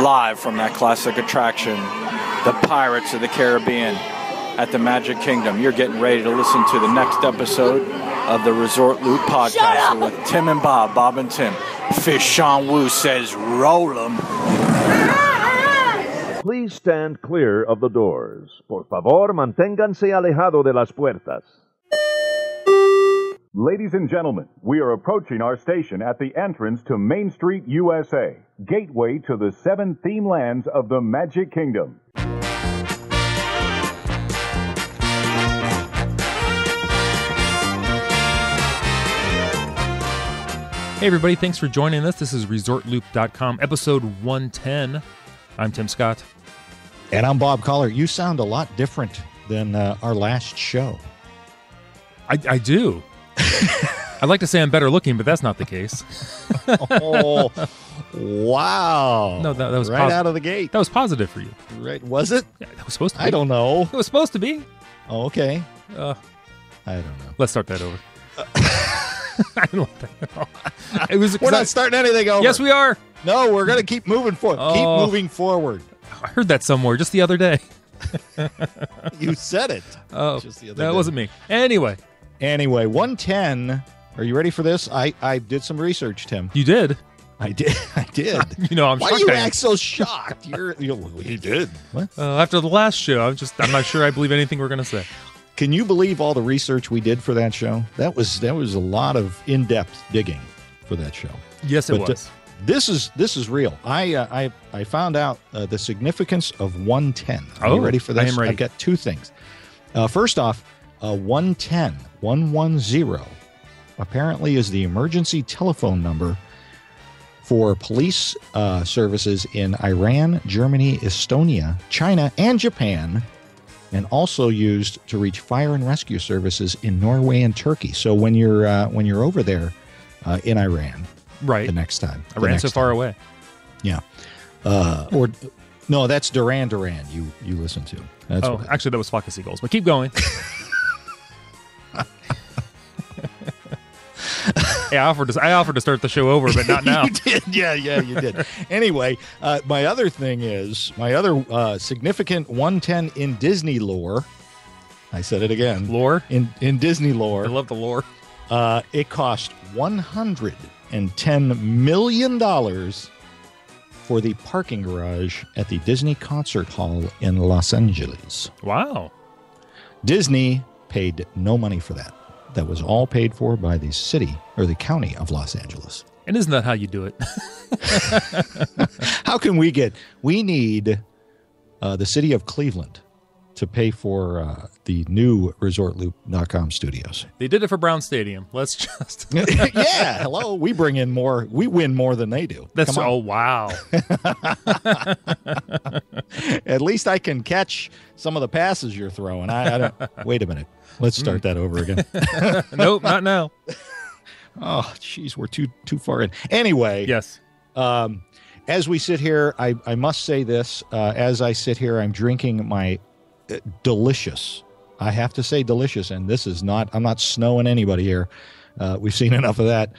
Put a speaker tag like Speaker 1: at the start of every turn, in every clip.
Speaker 1: live from that classic attraction, the Pirates of the Caribbean at the Magic Kingdom. You're getting ready to listen to the next episode of the Resort Loop podcast with Tim and Bob and Tim. Fish Sean Wu says, roll 'em.
Speaker 2: Please stand clear of the doors. Por favor, manténganse alejado de las puertas.
Speaker 3: Ladies and gentlemen, we are approaching our station at the entrance to Main Street, USA, gateway to the 7 theme lands of the Magic Kingdom.
Speaker 4: Hey everybody, thanks for joining us. This is ResortLoop.com, episode 110. I'm Tim Scott.
Speaker 5: And I'm Bob Collar. You sound a lot different than our last show.
Speaker 4: I do. I'd like to say I'm better looking, but that's not the case.
Speaker 5: Oh, wow.
Speaker 4: No, that was
Speaker 5: right out of the gate.
Speaker 4: That was positive for you.
Speaker 5: Right. Was it?
Speaker 4: Yeah, that was supposed to be.
Speaker 5: I don't know.
Speaker 4: It was supposed to be.
Speaker 5: Oh, okay.
Speaker 4: I
Speaker 5: don't know.
Speaker 4: Let's start that over. I didn't like that at all.
Speaker 5: We're not starting anything over.
Speaker 4: Yes, we are.
Speaker 5: No, we're going to keep moving forward.
Speaker 4: Oh.
Speaker 5: Keep moving forward.
Speaker 4: I heard that somewhere just the other day.
Speaker 5: You said it.
Speaker 4: Oh,
Speaker 5: just the other day.
Speaker 4: That wasn't me. Anyway,
Speaker 5: 110. Are you ready for this? I did some research, Tim.
Speaker 4: you did.
Speaker 5: I did.
Speaker 4: You know, I'm
Speaker 5: Why
Speaker 4: shocked.
Speaker 5: do you act so shocked? You did. What?
Speaker 4: After the last show, I'm not sure I believe anything we're going to say.
Speaker 5: Can you believe all the research we did for that show? That was a lot of in-depth digging for that show.
Speaker 4: Yes, it was.
Speaker 5: This is real. I found out the significance of 110. Are you ready for this?
Speaker 4: I am ready.
Speaker 5: I've got two things. First off, 110 apparently is the emergency telephone number for police services in Iran, Germany, Estonia, China, and Japan, and also used to reach fire and rescue services in Norway and Turkey. So when you're over there in Iran,
Speaker 4: right,
Speaker 5: the next time,
Speaker 4: Iran's so far away.
Speaker 5: Yeah, or no, that's Duran Duran. You listen to. That's
Speaker 4: actually, that was Flock of Seagulls. But keep going. Yeah, I offered to start the show over, but not now.
Speaker 5: You did. Yeah, you did. Anyway, my other significant 110 in Disney lore. I said it again.
Speaker 4: Lore?
Speaker 5: In Disney lore.
Speaker 4: I love the lore.
Speaker 5: It cost $110 million for the parking garage at the Disney Concert Hall in Los Angeles.
Speaker 4: Wow. Disney
Speaker 5: paid no money for that. That was all paid for by the city or the county of Los Angeles.
Speaker 4: And isn't that how you do it?
Speaker 5: How can we need the city of Cleveland to pay for the new ResortLoop.com studios?
Speaker 4: They did it for Brown Stadium. Let's just...
Speaker 5: Yeah, hello. We bring in more. We win more than they do.
Speaker 4: Oh, wow.
Speaker 5: At least I can catch some of the passes you're throwing. I don't... Wait a minute. Let's start that over again.
Speaker 4: Nope, not now.
Speaker 5: Oh, geez, we're too far in. Anyway.
Speaker 4: Yes.
Speaker 5: As we sit here, I must say this. As I sit here, I'm drinking my delicious, I have to say delicious, and this is not, I'm not snowing anybody here. We've seen enough of that.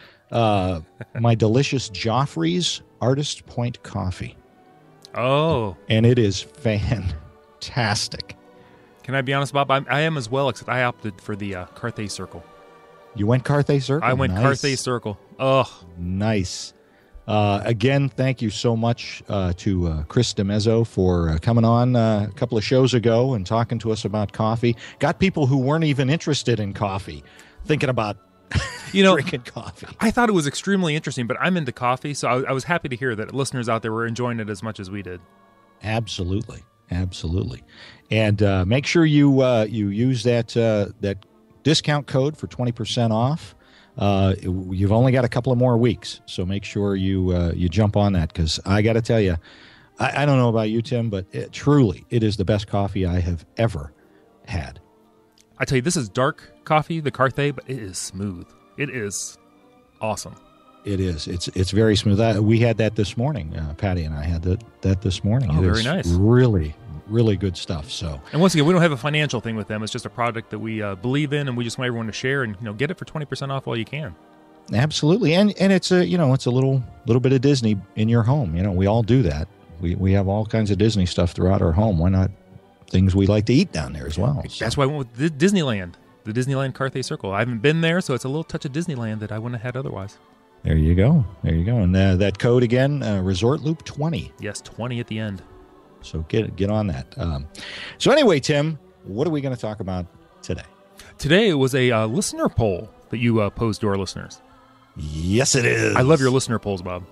Speaker 5: My delicious Joffrey's Artist Point coffee.
Speaker 4: Oh.
Speaker 5: And it is fantastic.
Speaker 4: Can I be honest, Bob? I am as well, except I opted for the Carthay Circle.
Speaker 5: You went Carthay Circle?
Speaker 4: I went Carthay Circle. Oh.
Speaker 5: Nice. Again, thank you so much to Chris DeMezzo for coming on a couple of shows ago and talking to us about coffee. Got people who weren't even interested in coffee thinking about drinking coffee.
Speaker 4: I thought it was extremely interesting, but I'm into coffee, so I was happy to hear that listeners out there were enjoying it as much as we did.
Speaker 5: Absolutely. And make sure you use that discount code for 20% off. You've only got a couple of more weeks, so make sure you jump on that, because I got to tell you, I don't know about you, Tim, but truly, it is the best coffee I have ever had.
Speaker 4: I tell you, this is dark coffee, the Carthay, but it is smooth. It is awesome.
Speaker 5: It is. It's very smooth. We had that this morning. Patty and I had that this morning.
Speaker 4: Oh,
Speaker 5: it
Speaker 4: very
Speaker 5: is
Speaker 4: nice.
Speaker 5: Really, really good stuff. So,
Speaker 4: and once again, we don't have a financial thing with them. It's just a product that we believe in, and we just want everyone to share and get it for 20% off while you can.
Speaker 5: absolutely. And it's a it's a little bit of Disney in your home. We all do that. We have all kinds of Disney stuff throughout our home. Why not things we like to eat down there as well? So.
Speaker 4: That's why I went with Disneyland, the Disneyland Carthay Circle. I haven't been there, so it's a little touch of Disneyland that I wouldn't have had otherwise.
Speaker 5: There you go. And that code again, ResortLoop20.
Speaker 4: Yes, 20 at the end.
Speaker 5: So get on that. So anyway, Tim, what are we going to talk about today?
Speaker 4: Today it was a listener poll that you posed to our listeners.
Speaker 5: Yes, it is.
Speaker 4: I love your listener polls, Bob.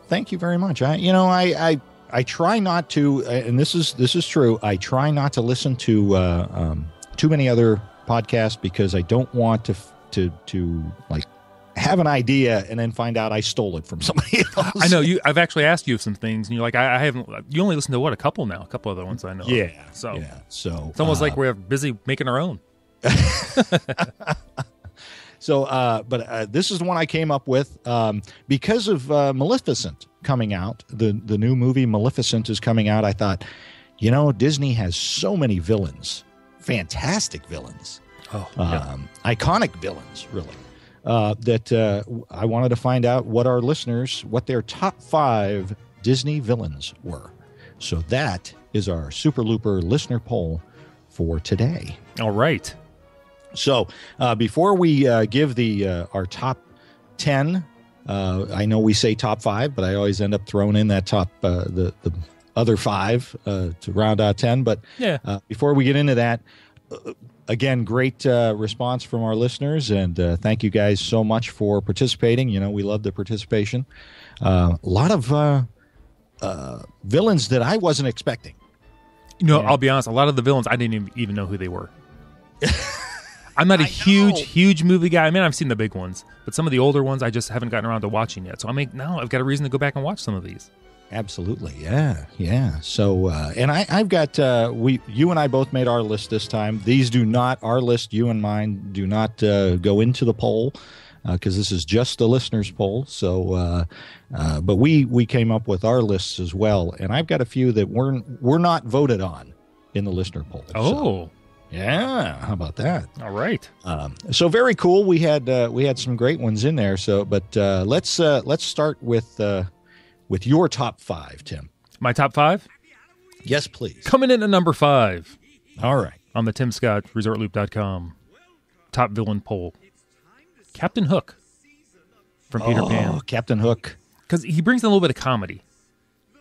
Speaker 5: Thank you very much. I try not to, and this is true. I try not to listen to too many other podcasts because I don't want to like have an idea and then find out I stole it from somebody else.
Speaker 4: I know I've actually asked you some things, and you're like, I haven't. You only listen to a couple now, a couple other ones I know.
Speaker 5: Yeah.
Speaker 4: Of. So
Speaker 5: it's
Speaker 4: almost like we're busy making our own.
Speaker 5: So, but this is the one I came up with because of Maleficent coming out. The new movie Maleficent is coming out. I thought, Disney has so many villains, fantastic villains, iconic villains, really. That I wanted to find out what their top 5 Disney villains were. So that is our Super Looper listener poll for today.
Speaker 4: All right.
Speaker 5: So before we give our top 10, I know we say top 5, but I always end up throwing in that top the other 5 to round out 10. But before we get into that, again, great response from our listeners, and thank you guys so much for participating. We love the participation. A lot of villains that I wasn't expecting.
Speaker 4: I'll be honest, a lot of the villains, I didn't even know who they were. I'm not a huge movie guy. I mean, I've seen the big ones, but some of the older ones I just haven't gotten around to watching yet. So now I've got a reason to go back and watch some of these.
Speaker 5: Absolutely, yeah. So, and I've got you and I both made our list this time. These do not, our list, you and mine, do not go into the poll because this is just the listeners' poll. So, but we came up with our lists as well, and I've got a few that were not voted on in the listener poll.
Speaker 4: Oh.
Speaker 5: So, yeah, how about that?
Speaker 4: All right.
Speaker 5: So very cool. We had some great ones in there. So, but let's start with your top 5, Tim.
Speaker 4: My top 5?
Speaker 5: Yes, please.
Speaker 4: Coming in at number 5.
Speaker 5: All right.
Speaker 4: On the Tim Scott ResortLoop.com top villain poll, Captain Hook from Peter Pan.
Speaker 5: Captain Hook,
Speaker 4: because he brings in a little bit of comedy.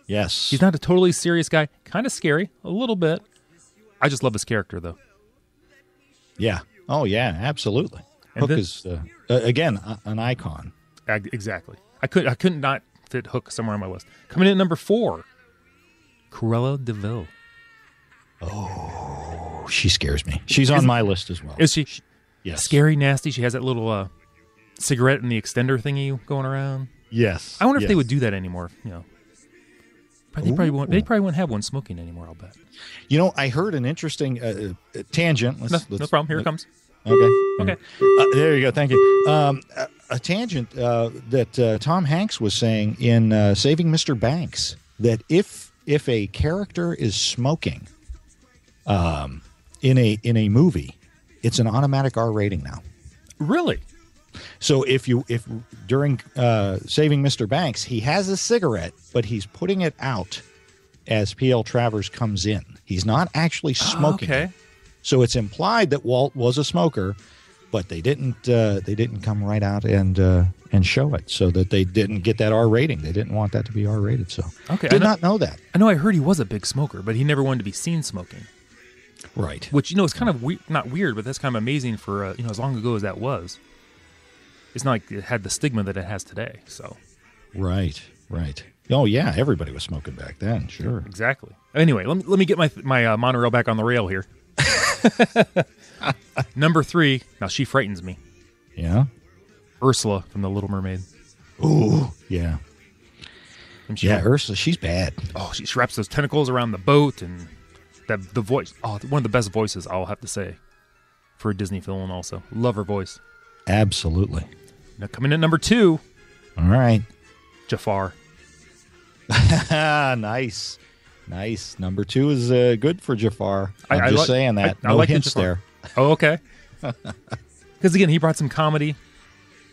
Speaker 5: Yes,
Speaker 4: he's not a totally serious guy. Kind of scary, a little bit. I just love his character, though.
Speaker 5: Yeah. Oh, yeah. Absolutely.
Speaker 4: And
Speaker 5: Hook is again an icon.
Speaker 4: Exactly. I couldn't not fit Hook somewhere on my list. Coming in at number 4, Cruella de Vil.
Speaker 5: Oh, she scares me. She's on my list as well.
Speaker 4: Is she?
Speaker 5: Yes.
Speaker 4: Scary, nasty. She has that little cigarette in the extender thingy going around.
Speaker 5: Yes.
Speaker 4: I wonder if they would do that anymore. They probably won't have one smoking anymore, I'll bet.
Speaker 5: I heard an interesting tangent.
Speaker 4: No problem. Here it comes.
Speaker 5: Okay. There you go. Thank you. A tangent that Tom Hanks was saying in Saving Mr. Banks, that if a character is smoking in a movie, it's an automatic R rating now.
Speaker 4: Really?
Speaker 5: So if during Saving Mr. Banks, he has a cigarette, but he's putting it out as P.L. Travers comes in. He's not actually smoking.
Speaker 4: Okay.
Speaker 5: It. So it's implied that Walt was a smoker, but they didn't come right out and show it, so that they didn't get that R rating. They didn't want that to be R rated. So did not know that.
Speaker 4: I know. I heard he was a big smoker, but he never wanted to be seen smoking.
Speaker 5: Right.
Speaker 4: Which is kind of not weird, but that's kind of amazing for as long ago as that was. It's not like it had the stigma that it has today. So.
Speaker 5: Right. Oh yeah, everybody was smoking back then. Sure.
Speaker 4: Exactly. Anyway, let me get my monorail back on the rail here. Number 3. Now she frightens me.
Speaker 5: Yeah.
Speaker 4: Ursula from The Little Mermaid.
Speaker 5: Ooh, yeah. Ursula, she's bad.
Speaker 4: Oh, she wraps those tentacles around the boat, and the voice. Oh, one of the best voices, I'll have to say, for a Disney film. Also, love her voice.
Speaker 5: Absolutely.
Speaker 4: Now coming in at number 2.
Speaker 5: All right.
Speaker 4: Jafar.
Speaker 5: Nice. Number 2 is good for Jafar. I'm just saying that. No
Speaker 4: I like
Speaker 5: hints there.
Speaker 4: Oh, okay. Because again, he brought some comedy.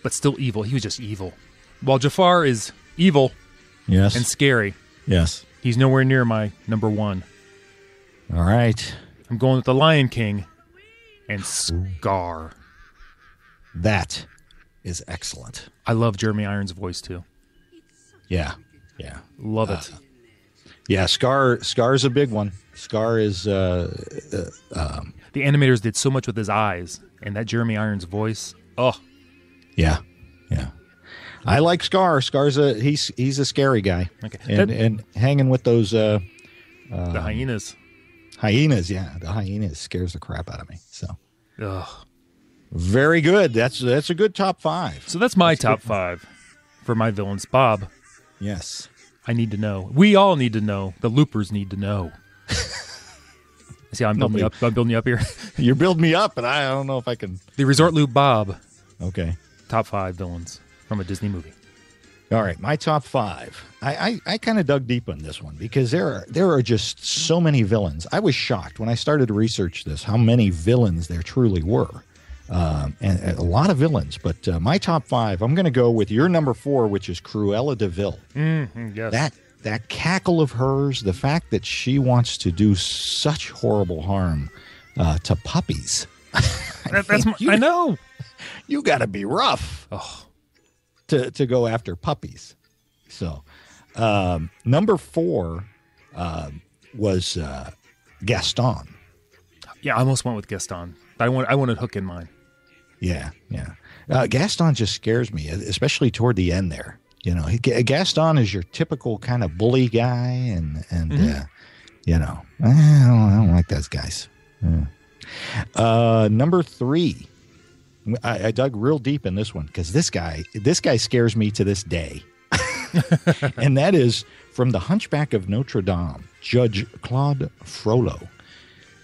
Speaker 4: but still evil. He was just evil. While Jafar is evil
Speaker 5: Yes.
Speaker 4: and scary,
Speaker 5: Yes.
Speaker 4: he's nowhere near my number one.
Speaker 5: All right.
Speaker 4: I'm going with the Lion King and Scar.
Speaker 5: That is excellent.
Speaker 4: I love Jeremy Irons' voice too.
Speaker 5: Yeah. Yeah.
Speaker 4: Love it.
Speaker 5: Yeah. Scar's a big one. Scar is.
Speaker 4: The animators did so much with his eyes and that Jeremy Irons' voice. Oh,
Speaker 5: Yeah. Yeah. I like Scar. Scar's he's a scary guy.
Speaker 4: Okay.
Speaker 5: And hanging with those
Speaker 4: the hyenas.
Speaker 5: hyenas. Yeah, the hyenas scares the crap out of me. So
Speaker 4: Ugh.
Speaker 5: very good. That's a good top 5.
Speaker 4: So that's my top 5 for my villains. Bob,
Speaker 5: Yes.
Speaker 4: I need to know. We all need to know. The loopers need to know. See how I'm building up. I'm building you up here.
Speaker 5: You're building me up, and I don't know if I can.
Speaker 4: The Resort Loop Bob.
Speaker 5: Okay.
Speaker 4: Top 5 villains from a Disney movie.
Speaker 5: All right, my top 5. I kind of dug deep on this one because there are just so many villains. I was shocked when I started to research this how many villains there truly were, and a lot of villains. But my top 5, I'm going to go with your number 4, which is Cruella de Vil.
Speaker 4: Mm-hmm, yes.
Speaker 5: That cackle of hers, the fact that she wants to do such horrible harm to puppies.
Speaker 4: I know.
Speaker 5: You got to be rough.
Speaker 4: Oh.
Speaker 5: To go after puppies. So, number 4 was Gaston.
Speaker 4: Yeah, I almost went with Gaston. I wanted Hook in mine.
Speaker 5: Yeah, yeah. Gaston just scares me, especially toward the end there. You know, Gaston is your typical kind of bully guy, and you know, I don't like those guys. Yeah. Number 3. I dug real deep in this one because this guy scares me to this day. And that is from The Hunchback of Notre Dame, Judge Claude Frollo,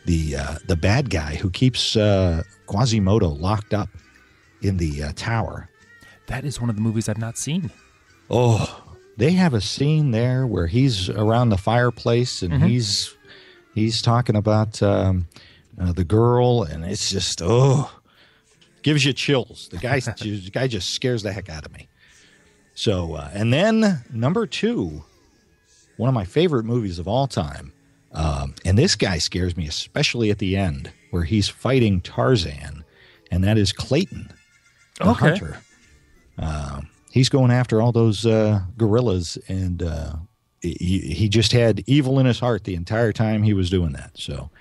Speaker 5: the bad guy who keeps Quasimodo locked up in the tower.
Speaker 4: That is one of the movies I've not seen.
Speaker 5: Oh, they have a scene there where he's around the fireplace and he's talking about the girl, and it's just gives you chills. The guy just scares the heck out of me. So, and then number 2, one of my favorite movies of all time, and this guy scares me especially at the end where he's fighting Tarzan, and that is Clayton, the hunter. He's going after all those gorillas, and he just had evil in his heart the entire time he was doing that. So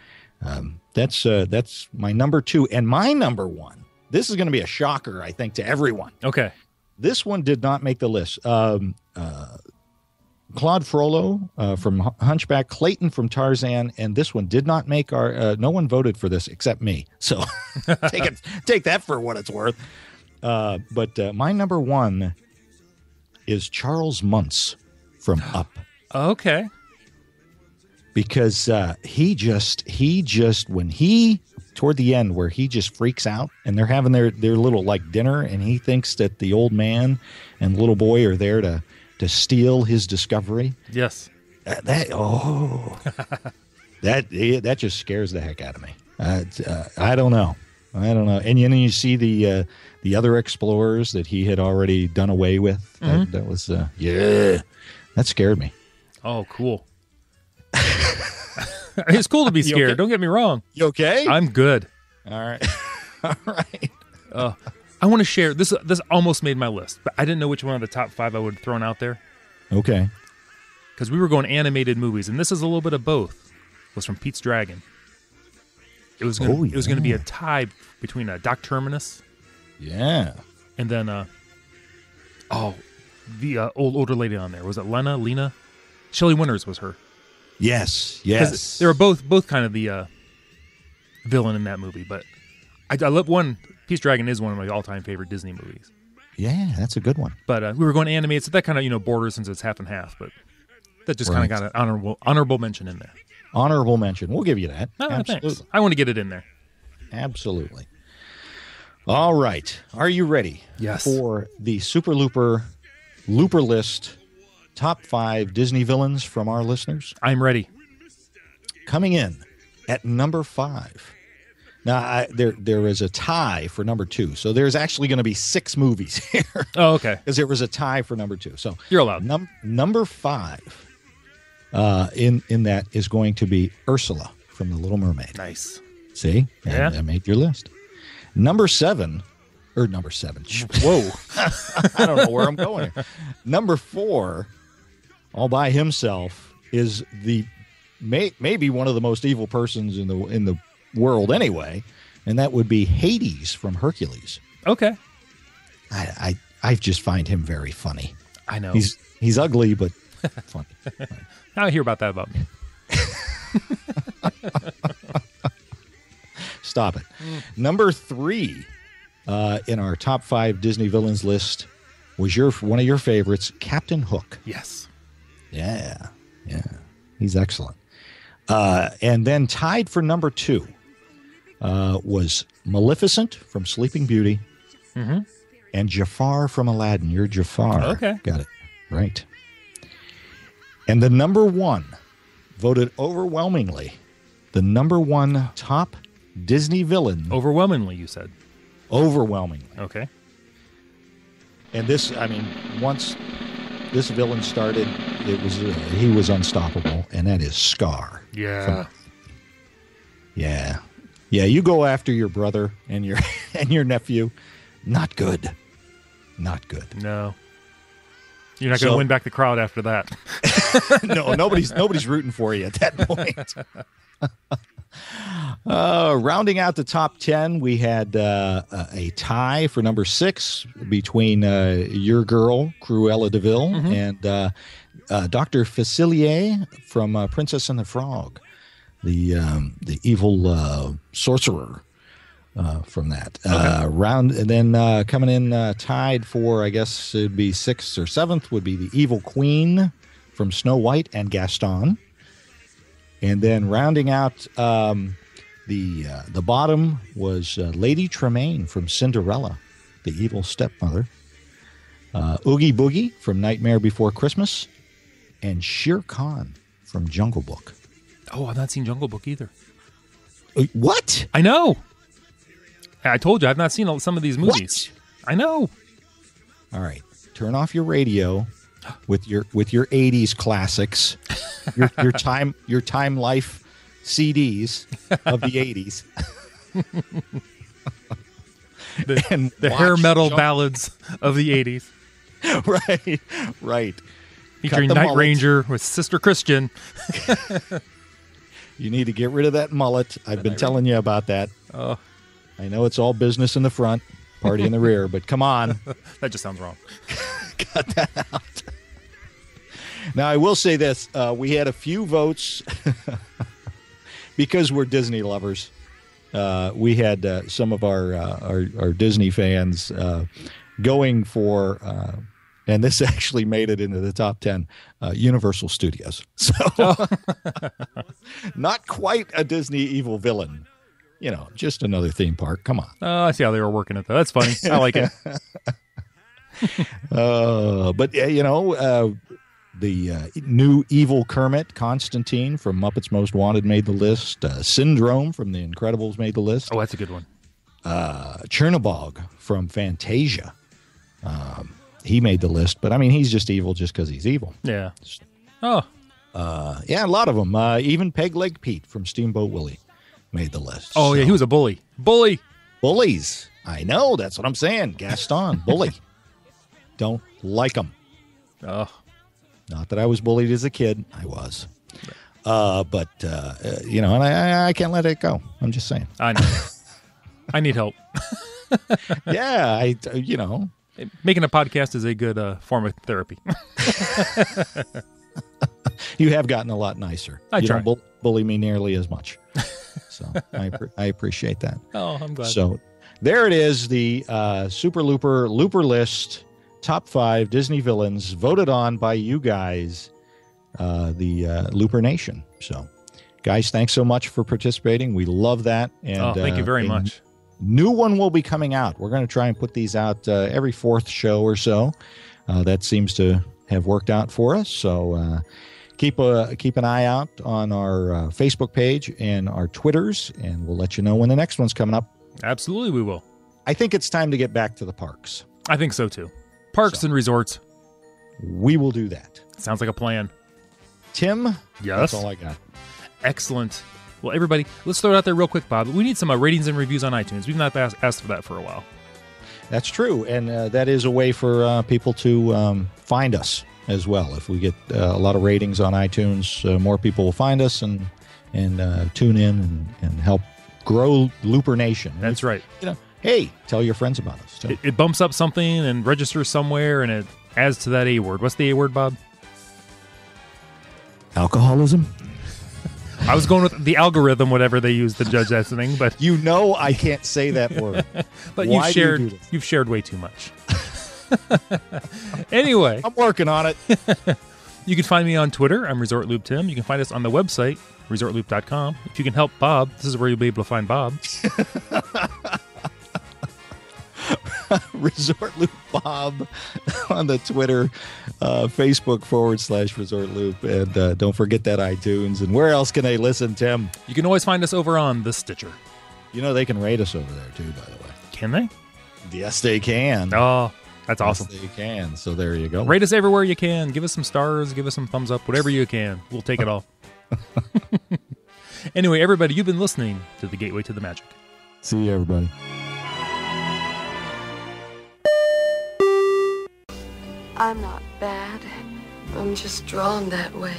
Speaker 5: that's my number 2. And my number 1, this is going to be a shocker, I think, to everyone.
Speaker 4: Okay.
Speaker 5: This one did not make the list. Claude Frollo from Hunchback, Clayton from Tarzan, and this one did not make our. No one voted for this except me. So take that for what it's worth. But my number 1 is Charles Muntz from Up.
Speaker 4: Okay.
Speaker 5: Because he just when he toward the end where he just freaks out and they're having their little like dinner and he thinks that the old man and little boy are there to steal his discovery.
Speaker 4: Yes.
Speaker 5: That just scares the heck out of me. I don't know. And then you see the other explorers that he had already done away with. That was that scared me.
Speaker 4: Oh, cool. It's cool to be scared.
Speaker 5: Okay?
Speaker 4: Don't get me wrong.
Speaker 5: You okay?
Speaker 4: I'm good.
Speaker 5: All right. All right.
Speaker 4: I want to share this. This almost made my list, but I didn't know which one of the top 5 I would have thrown out there.
Speaker 5: Okay.
Speaker 4: Because we were going animated movies, and this is a little bit of both. It was from Pete's Dragon. It was going to be a tie between Doc Terminus.
Speaker 5: Yeah.
Speaker 4: And then the older lady on there. Was it Lena? Shelley Winters was her.
Speaker 5: Yes.
Speaker 4: They were both kind of the villain in that movie, but I love one. Pete's Dragon is one of my all-time favorite Disney movies.
Speaker 5: Yeah, that's a good one.
Speaker 4: But we were going to animate, so that kind of borders since it's half and half. But that just kind of got an honorable mention in there.
Speaker 5: Honorable mention. We'll give you that.
Speaker 4: Oh,
Speaker 5: absolutely.
Speaker 4: Thanks. I want to get it in there.
Speaker 5: Absolutely. All right. Are you ready?
Speaker 4: Yes.
Speaker 5: For the Super Looper List top 5 Disney villains from our listeners?
Speaker 4: I'm ready.
Speaker 5: Coming in at number 5, Now, there is a tie for number 2. So there's actually going to be 6 movies here.
Speaker 4: Oh, okay.
Speaker 5: Because there was a tie for number 2. So
Speaker 4: you're allowed.
Speaker 5: Number 5 in that is going to be Ursula from The Little Mermaid.
Speaker 4: Nice.
Speaker 5: See?
Speaker 4: Yeah.
Speaker 5: That made your list. Number 7. Whoa. I don't know where I'm going here. Number 4, all by himself, is maybe one of the most evil persons in the world anyway, and that would be Hades from Hercules.
Speaker 4: Okay.
Speaker 5: I just find him very funny.
Speaker 4: I know.
Speaker 5: He's ugly, but funny.
Speaker 4: Now I hear about that about me.
Speaker 5: Stop it. Number 3 in our top 5 Disney villains list was one of your favorites, Captain Hook.
Speaker 4: Yes.
Speaker 5: Yeah. He's excellent. And then tied for number 2 was Maleficent from Sleeping Beauty and Jafar from Aladdin. You're Jafar.
Speaker 4: Okay.
Speaker 5: Got it. Right. And the number 1, voted overwhelmingly, the number 1 top Disney villain.
Speaker 4: Overwhelmingly, you said.
Speaker 5: Overwhelmingly.
Speaker 4: Okay.
Speaker 5: And once this villain started, he was unstoppable, and that is Scar.
Speaker 4: Yeah.
Speaker 5: Yeah. You go after your brother and your nephew. Not good.
Speaker 4: No. You're not going to win back the crowd after that.
Speaker 5: No, nobody's rooting for you at that point. Rounding out the top 10, we had a tie for number 6 between your girl, Cruella de Vil, and Dr. Facilier from Princess and the Frog, the evil sorcerer from that. Okay. And then coming in tied for, I guess it'd be 6th or 7th, would be the evil queen from Snow White and Gaston. And then rounding out the bottom was Lady Tremaine from Cinderella, the evil stepmother. Oogie Boogie from Nightmare Before Christmas, and Shere Khan from Jungle Book.
Speaker 4: Oh, I've not seen Jungle Book either.
Speaker 5: What?
Speaker 4: I know. I told you I've not seen some of these movies.
Speaker 5: What?
Speaker 4: I know.
Speaker 5: All right, turn off your radio with your 80s classics, your time life CDs of the 80s.
Speaker 4: the hair metal ballads of the 80s.
Speaker 5: Right.
Speaker 4: Featuring Night Ranger with Sister Christian.
Speaker 5: You need to get rid of that mullet. I've been telling you about that.
Speaker 4: Oh.
Speaker 5: I know it's all business in the front, party in the rear, but come on.
Speaker 4: That just sounds wrong.
Speaker 5: Cut that out. Now, I will say this. We had a few votes because we're Disney lovers. We had some of our Disney fans going for, and this actually made it into the top 10, Universal Studios. So not quite a Disney evil villain. Just another theme park. Come on.
Speaker 4: I see how they were working it, though. That's funny. I like it.
Speaker 5: But, the new evil Kermit, Constantine from Muppets Most Wanted made the list. Syndrome from The Incredibles made the list.
Speaker 4: Oh, that's a good one.
Speaker 5: Chernabog from Fantasia. He made the list, but he's just evil just because he's evil.
Speaker 4: Yeah. Oh.
Speaker 5: Yeah, a lot of them. Even Peg Leg Pete from Steamboat Willie made the list.
Speaker 4: Oh, yeah, he was a bully.
Speaker 5: Bullies. I know, that's what I'm saying. Gaston, bully. Don't like him.
Speaker 4: Oh.
Speaker 5: Not that I was bullied as a kid. I was. But, and I can't let it go. I'm just saying.
Speaker 4: I know. I need help.
Speaker 5: Yeah,
Speaker 4: Making a podcast is a good form of therapy.
Speaker 5: You have gotten a lot nicer.
Speaker 4: You
Speaker 5: don't bully me nearly as much. So I appreciate that.
Speaker 4: Oh, I'm glad.
Speaker 5: So there it is, the Super Looper list, top 5 Disney villains voted on by you guys, the Looper Nation. So, guys, thanks so much for participating. We love that. And
Speaker 4: thank you very much.
Speaker 5: New one will be coming out. We're going to try and put these out every 4th show or so. That seems to have worked out for us. So keep an eye out on our Facebook page and our Twitters, and we'll let you know when the next one's coming up.
Speaker 4: Absolutely, we will.
Speaker 5: I think it's time to get back to the parks.
Speaker 4: I think so, too. Parks and resorts.
Speaker 5: We will do that.
Speaker 4: Sounds like a plan.
Speaker 5: Tim?
Speaker 4: Yes?
Speaker 5: That's all I got.
Speaker 4: Excellent. Well, everybody, let's throw it out there real quick, Bob. We need some ratings and reviews on iTunes. We've not asked for that for a while.
Speaker 5: That's true, and that is a way for people to find us as well. If we get a lot of ratings on iTunes, more people will find us and tune in and help grow Looper Nation.
Speaker 4: That's right.
Speaker 5: Hey, tell your friends about us, too.
Speaker 4: It bumps up something and registers somewhere, and it adds to that A word. What's the A word, Bob?
Speaker 5: Alcoholism?
Speaker 4: I was going with the algorithm, whatever they use to judge that thing, but
Speaker 5: I can't say that word.
Speaker 4: But you've shared way too much. Anyway,
Speaker 5: I'm working on it.
Speaker 4: You can find me on Twitter. I'm ResortLoop Tim. You can find us on the website ResortLoop.com. If you can help Bob, this is where you'll be able to find Bob.
Speaker 5: Resort Loop Bob on the Twitter, Facebook /Resort Loop. And don't forget that iTunes. And where else can they listen, Tim?
Speaker 4: You can always find us over on the Stitcher.
Speaker 5: They can rate us over there, too, by the way.
Speaker 4: Can they?
Speaker 5: Yes, they can.
Speaker 4: Oh, that's awesome.
Speaker 5: Yes, they can. So there you go.
Speaker 4: Rate us everywhere you can. Give us some stars. Give us some thumbs up. Whatever you can. We'll take it all. Anyway, everybody, you've been listening to The Gateway to the Magic.
Speaker 5: See you, everybody.
Speaker 6: I'm not bad. I'm just drawn that way.